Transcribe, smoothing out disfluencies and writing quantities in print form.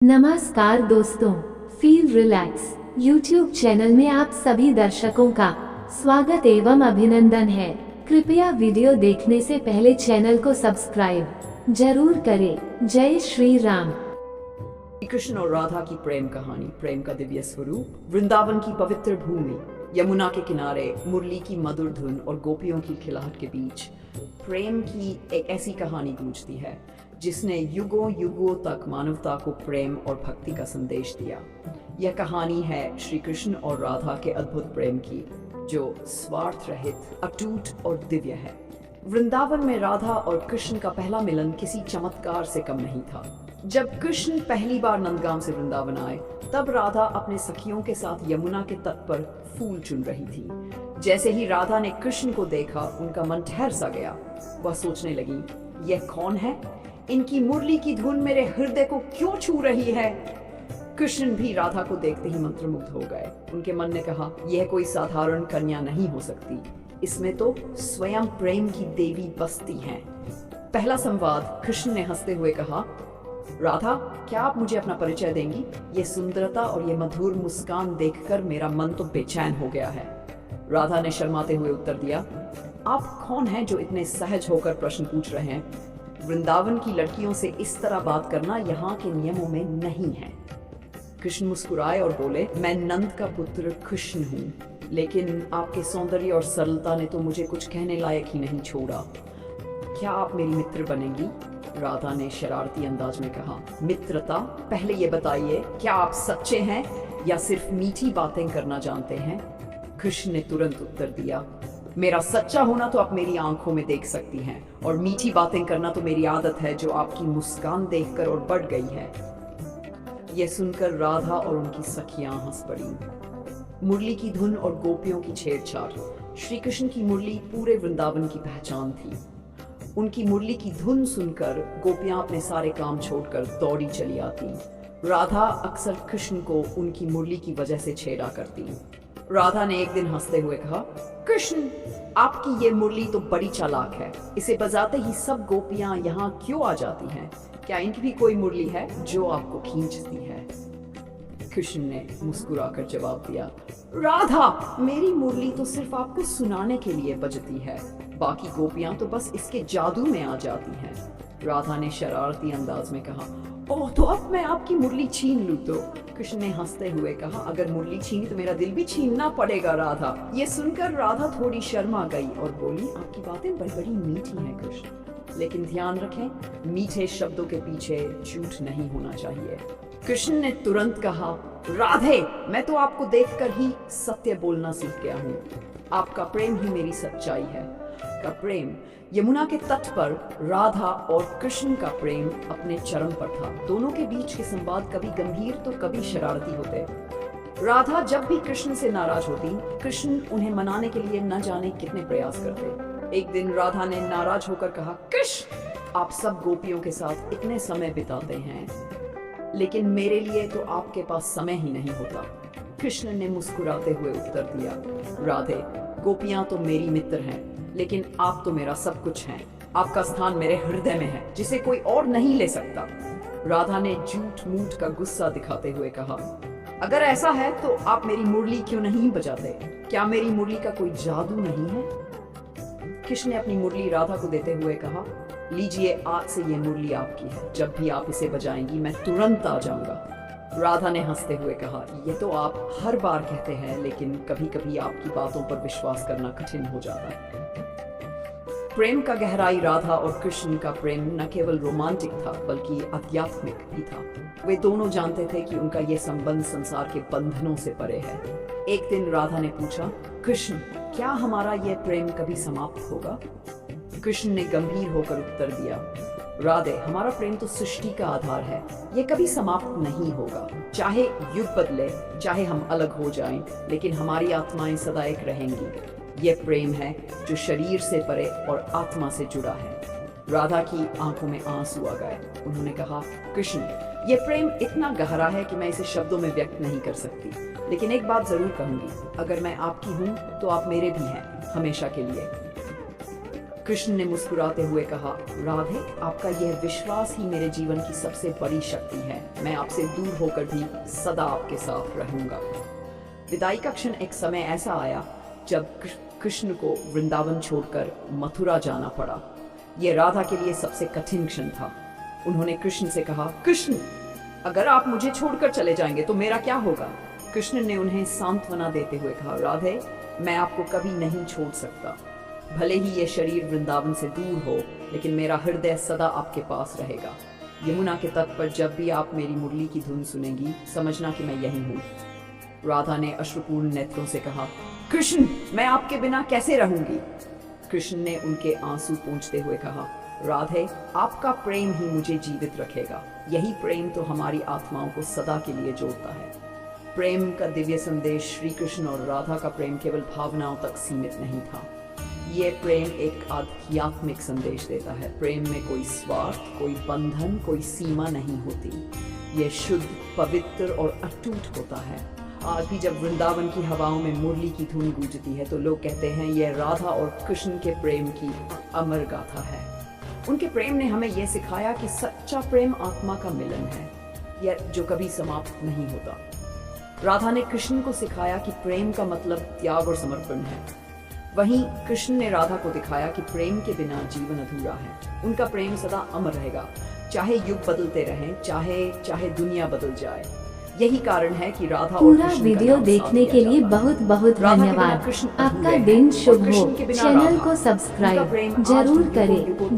नमस्कार दोस्तों, feel relax YouTube channel में आप सभी दर्शकों का स्वागत एवं अभिनंदन है। कृपया वीडियो देखने से पहले चैनल को सब्सक्राइब जरूर करें। जय श्री राम। कृष्ण और राधा की प्रेम कहानी, प्रेम का दिव्य स्वरूप। वृंदावन की पवित्र भूमि, यमुना के किनारे मुरली की मधुर धुन और गोपियों की खिलहट के बीच प्रेम की एक ऐसी कहानी गूंजती है जिसने युगों युगों तक मानवता को प्रेम और भक्ति का संदेश दिया। यह कहानी है श्री कृष्ण और राधा के अद्भुत प्रेम की, जो स्वार्थ रहित, अटूट और दिव्य है। वृंदावन में राधा और कृष्ण का पहला मिलन किसी चमत्कार से कम नहीं था। जब कृष्ण पहली बार नंदगांव से वृंदावन आए, तब राधा अपने सखियों के साथ यमुना के तट पर फूल चुन रही थी। जैसे ही राधा ने कृष्ण को देखा, उनका मन ठहर सा गया। वह सोचने लगी, यह कौन है? इनकी मुरली की धुन मेरे हृदय को क्यों छू रही है? कृष्ण भी राधा को देखते ही मंत्रमुग्ध हो गए। उनके मन ने कहा, यह कोई साधारण कन्या नहीं हो सकती, इसमें तो स्वयं प्रेम की देवी बसती हैं। पहला संवाद, कृष्ण ने हंसते हुए कहा, राधा, क्या आप मुझे अपना परिचय देंगी? ये सुंदरता और ये मधुर मुस्कान देखकर मेरा मन तो बेचैन हो गया है। राधा ने शर्माते हुए उत्तर दिया, आप कौन हैं जो इतने सहज होकर प्रश्न पूछ रहे हैं? वृंदावन की लड़कियों से इस तरह बात करना यहाँ के नियमों में नहीं है। कृष्ण मुस्कुराए और बोले, मैं नंद का पुत्र कृष्ण हूँ, लेकिन आपके सौंदर्य और सरलता ने तो मुझे कुछ कहने लायक ही नहीं छोड़ा। क्या आप मेरी मित्र बनेंगी? राधा ने शरारती अंदाज में कहा, मित्रता? पहले ये बताइए, क्या आप सच्चे हैं या सिर्फ मीठी बातें करना जानते हैं? कृष्ण ने तुरंत उत्तर दिया, मेरा सच्चा होना तो आप मेरी आंखों में देख सकती हैं, और मीठी बातें करना तो मेरी आदत है, जो आपकी मुस्कान देखकर और बढ़ गई है। यह सुनकर राधा और उनकी सखियां हंस पड़ी। मुरली की धुन और गोपियों की छेड़छाड़। श्री कृष्ण की मुरली पूरे वृंदावन की पहचान थी। उनकी मुरली की धुन सुनकर गोपियां अपने सारे काम छोड़कर दौड़ी चली आती। राधा अक्सर कृष्ण को उनकी मुरली की वजह से छेड़ा करती। राधा ने एक दिन हंसते हुए कहा, कृष्ण, आपकी ये मुरली तो बड़ी चालाक है। इसे बजाते ही सब गोपियां यहाँ क्यों आ जाती हैं? क्या इनकी भी कोई मुरली है जो आपको खींचती है? कृष्ण ने मुस्कुराकर जवाब दिया, राधा, मेरी मुरली तो सिर्फ आपको सुनाने के लिए बजती है, बाकी गोपियां तो बस इसके जादू में आ जाती हैं। राधा ने शरारती अंदाज में कहा, ओह, तो अब मैं आपकी मुरली छीन लूं तो? कृष्ण ने हंसते हुए कहा, अगर मुरली छीनी तो मेरा दिल भी छीनना पड़ेगा राधा। ये सुनकर राधा थोड़ी शर्मा गई और बोली, आपकी बातें बड़ी मीठी हैं कृष्ण, लेकिन ध्यान रखें, मीठे शब्दों के पीछे झूठ नहीं होना चाहिए। कृष्ण ने तुरंत कहा, राधे, मैं तो आपको देखकर ही सत्य बोलना सीख गया हूँ। आपका प्रेम ही मेरी सच्चाई है। का प्रेम। यमुना के तट पर राधा और कृष्ण का प्रेम अपने चरम पर था। दोनों के बीच के संवाद कभी गंभीर तो कभी शरारती होते। राधा जब भी कृष्ण से नाराज होती, कृष्ण उन्हें मनाने के लिए न जाने कितने प्रयास करते। एक दिन राधा ने नाराज होकर कहा, कृष्ण, आप सब गोपियों के साथ इतने समय बिताते हैं, लेकिन मेरे लिए तो आपके पास समय ही नहीं होता। कृष्ण ने मुस्कुराते हुए उत्तर दिया, राधे, गोपियां तो मेरी मित्र हैं, लेकिन आप तो मेरा सब कुछ हैं। आपका स्थान मेरे हृदय में है, जिसे कोई और नहीं ले सकता। राधा ने झूठ मूठ का गुस्सा दिखाते हुए कहा, अगर ऐसा है तो आप मेरी मुरली क्यों नहीं बजाते? क्या मेरी मुरली का कोई जादू नहीं है? कृष्ण ने अपनी मुरली राधा को देते हुए कहा, लीजिए, आज से ये मुरली आपकी है। जब भी आप इसे बजाएंगी, मैं तुरंत आ जाऊंगा। राधा ने हंसते हुए कहा, ये तो आप हर बार कहते हैं, लेकिन कभी कभी आपकी बातों पर विश्वास करना कठिन हो जाता है। प्रेम का गहराई। राधा और कृष्ण का प्रेम न केवल रोमांटिक था, बल्कि आध्यात्मिक भी था। वे दोनों जानते थे कि उनका यह संबंध संसार के बंधनों से परे है। एक दिन राधा ने पूछा, कृष्ण, क्या हमारा यह प्रेम कभी समाप्त होगा? कृष्ण ने गंभीर होकर उत्तर दिया, राधे, हमारा प्रेम तो सृष्टि का आधार है, ये कभी समाप्त नहीं होगा। चाहे युग बदले, चाहे हम अलग हो जाएं, लेकिन हमारी आत्माएं सदा एक रहेंगी। यह प्रेम है जो शरीर से परे और आत्मा से जुड़ा है। राधा की आंखों में आंसू आ गए। उन्होंने कहा, कृष्ण, यह प्रेम इतना गहरा है कि मैं इसे शब्दों में व्यक्त नहीं कर सकती, लेकिन एक बात जरूर कहूंगी, अगर मैं आपकी हूँ तो आप मेरे भी हैं, हमेशा के लिए। कृष्ण ने मुस्कुराते हुए कहा, राधे, आपका यह विश्वास ही मेरे जीवन की सबसे बड़ी शक्ति है। मैं आपसे दूर होकर भी सदा आपके साथ रहूंगा। विदाई का क्षण एक समय ऐसा आया जब कृष्ण को वृंदावन छोड़कर मथुरा जाना पड़ा। यह राधा के लिए सबसे कठिन क्षण था। उन्होंने कृष्ण से कहा, कृष्ण, अगर आप मुझे छोड़कर चले जाएंगे तो मेरा क्या होगा? कृष्ण ने उन्हें सांत्वना देते हुए कहा, राधे, मैं आपको कभी नहीं छोड़ सकता। भले ही ये शरीर वृंदावन से दूर हो, लेकिन मेरा हृदय सदा आपके पास रहेगा। यमुना के तट पर जब भी आप मेरी मुरली की धुन सुनेंगी, समझना कि मैं यही हूँ। राधा ने अश्रुपूर्ण नेत्रों से कहा, कृष्ण, मैं आपके बिना कैसे रहूंगी? कृष्ण ने उनके आंसू पोंछते हुए कहा, राधे, आपका प्रेम ही मुझे जीवित रखेगा। यही प्रेम तो हमारी आत्माओं को सदा के लिए जोड़ता है। प्रेम का दिव्य संदेश श्री कृष्ण और राधा का प्रेम केवल भावनाओं तक सीमित नहीं था। ये प्रेम एक आध्यात्मिक संदेश देता है। प्रेम में कोई स्वार्थ, कोई बंधन, कोई सीमा नहीं होती। ये शुद्ध, पवित्र और अटूट होता है। आज भी जब वृंदावन की हवाओं में मुरली की धुन गूंजती है तो लोग कहते हैं यह राधा और कृष्ण के प्रेम की अमर गाथा है। उनके प्रेम ने हमें यह सिखाया कि सच्चा प्रेम आत्मा का मिलन है, यह जो कभी समाप्त नहीं होता। राधा ने कृष्ण को सिखाया कि प्रेम का मतलब त्याग और समर्पण है। वहीं कृष्ण ने राधा को दिखाया कि प्रेम के बिना जीवन अधूरा है। उनका प्रेम सदा अमर रहेगा, चाहे युग बदलते रहें, चाहे दुनिया बदल जाए। यही कारण है कि राधा और पूरा कृष्ण का वीडियो नाम देखने साथ के लिया लिए जाता है। बहुत बहुत राधा के बिना धन्यवाद। कृष्ण आपका अधूरे हैं दिन और शुभ कृष्ण हो। के बिना चैनल राधा। को उनका सब्सक्राइब प्रेम आज जरूर भी करें। युगों-युगों तक